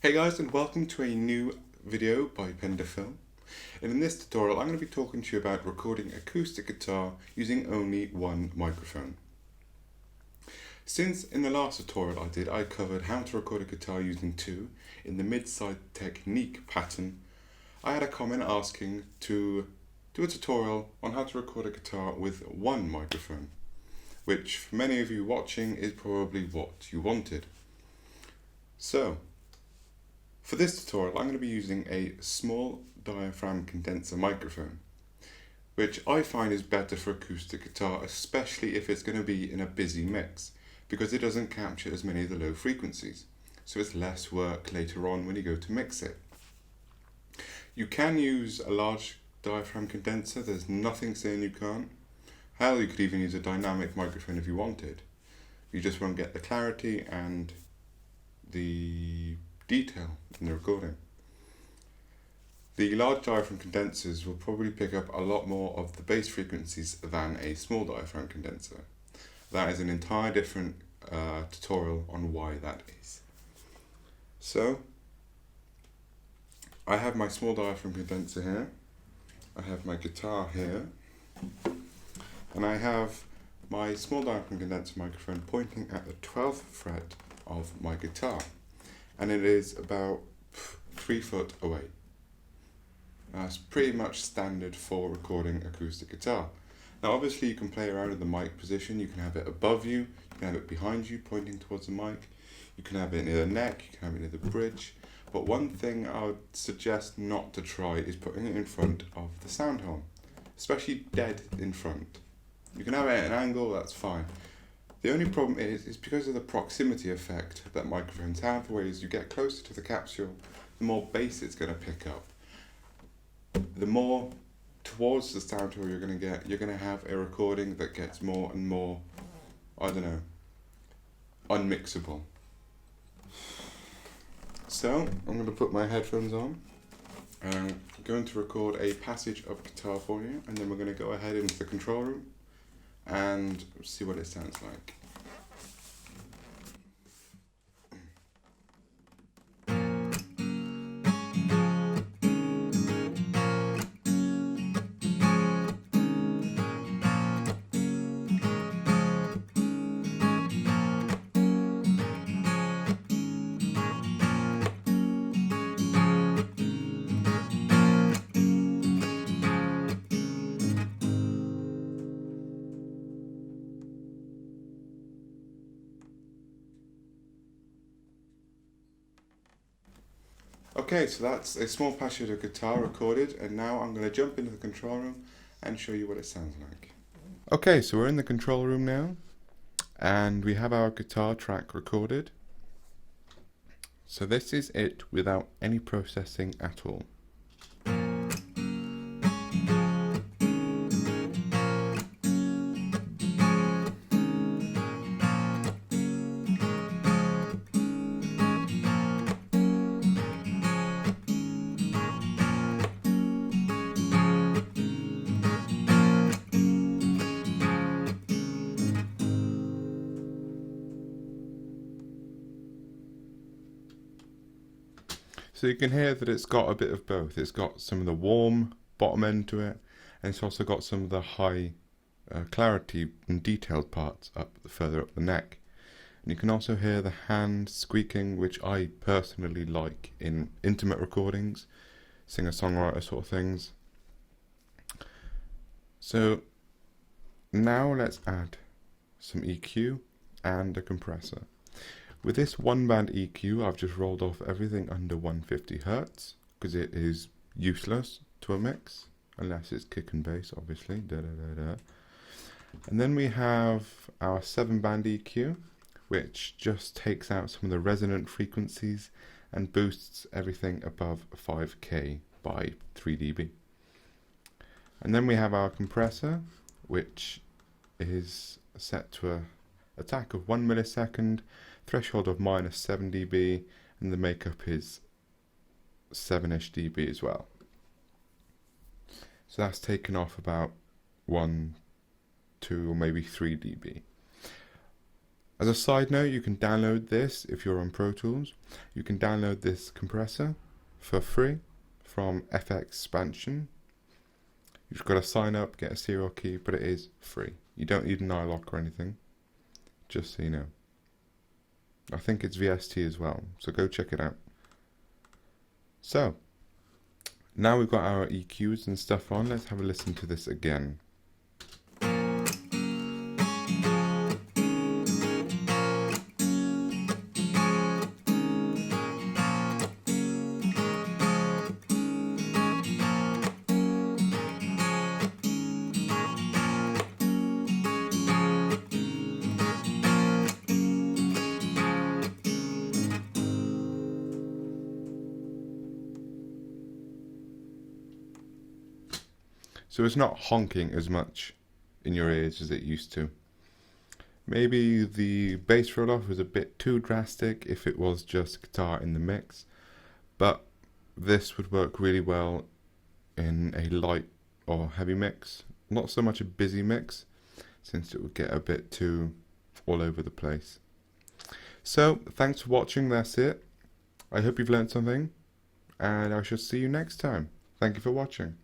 Hey guys, and welcome to a new video by Film. And in this tutorial I'm going to be talking to you about recording acoustic guitar using only one microphone. Since in the last tutorial I covered how to record a guitar using two in the mid-side technique pattern, I had a comment asking to do a tutorial on how to record a guitar with one microphone, which for many of you watching is probably what you wanted. So, for this tutorial, I'm going to be using a small diaphragm condenser microphone, which I find is better for acoustic guitar, especially if it's going to be in a busy mix, because it doesn't capture as many of the low frequencies, so it's less work later on when you go to mix it. You can use a large diaphragm condenser, there's nothing saying you can't. Hell, you could even use a dynamic microphone if you wanted. You just won't get the clarity and the detail in the recording. The large diaphragm condensers will probably pick up a lot more of the bass frequencies than a small diaphragm condenser. That is an entire different tutorial on why that is. So, I have my small diaphragm condenser here, I have my guitar here, and I have my small diaphragm condenser microphone pointing at the 12th fret of my guitar, and it is about 3 foot away. That's pretty much standard for recording acoustic guitar. Now obviously you can play around with the mic position, you can have it above you, you can have it behind you pointing towards the mic, you can have it near the neck, you can have it near the bridge, but one thing I would suggest not to try is putting it in front of the sound horn, especially dead in front. You can have it at an angle, that's fine. The only problem is because of the proximity effect that microphones have, where as you get closer to the capsule, the more bass it's going to pick up. The more towards the sound hole you're going to get, you're going to have a recording that gets more and more, unmixable. So, I'm going to put my headphones on, and I'm going to record a passage of guitar for you, and then we're going to go ahead into the control room and see what it sounds like. Okay, so that's a small passage of guitar recorded, and now I'm going to jump into the control room and show you what it sounds like. Okay, so we're in the control room now, and we have our guitar track recorded. So this is it without any processing at all. So you can hear that it's got a bit of both. It's got some of the warm bottom end to it, and it's also got some of the high clarity and detailed parts further up the neck. And you can also hear the hand squeaking, which I personally like in intimate recordings, singer-songwriter sort of things. So now let's add some EQ and a compressor. With this one band EQ, I've just rolled off everything under 150 Hz because it is useless to a mix unless it's kick and bass, obviously. And then we have our 7-band EQ, which just takes out some of the resonant frequencies and boosts everything above 5K by 3 dB. And then we have our compressor, which is set to a attack of 1 millisecond, threshold of -7 dB, and the makeup is 7ish dB as well. So that's taken off about 1, 2 or maybe 3 dB. As a side note, you can download this if you're on Pro Tools. You can download this compressor for free from FX Expansion. You've got to sign up, get a serial key, but it is free. You don't need an iLock or anything, just so you know. I think it's VST as well, so go check it out. So, now we've got our EQs and stuff on, let's have a listen to this again. So it's not honking as much in your ears as it used to. Maybe the bass roll-off was a bit too drastic if it was just guitar in the mix, but this would work really well in a light or heavy mix. Not so much a busy mix, since it would get a bit too all over the place. So, thanks for watching, that's it. I hope you've learned something, and I shall see you next time. Thank you for watching.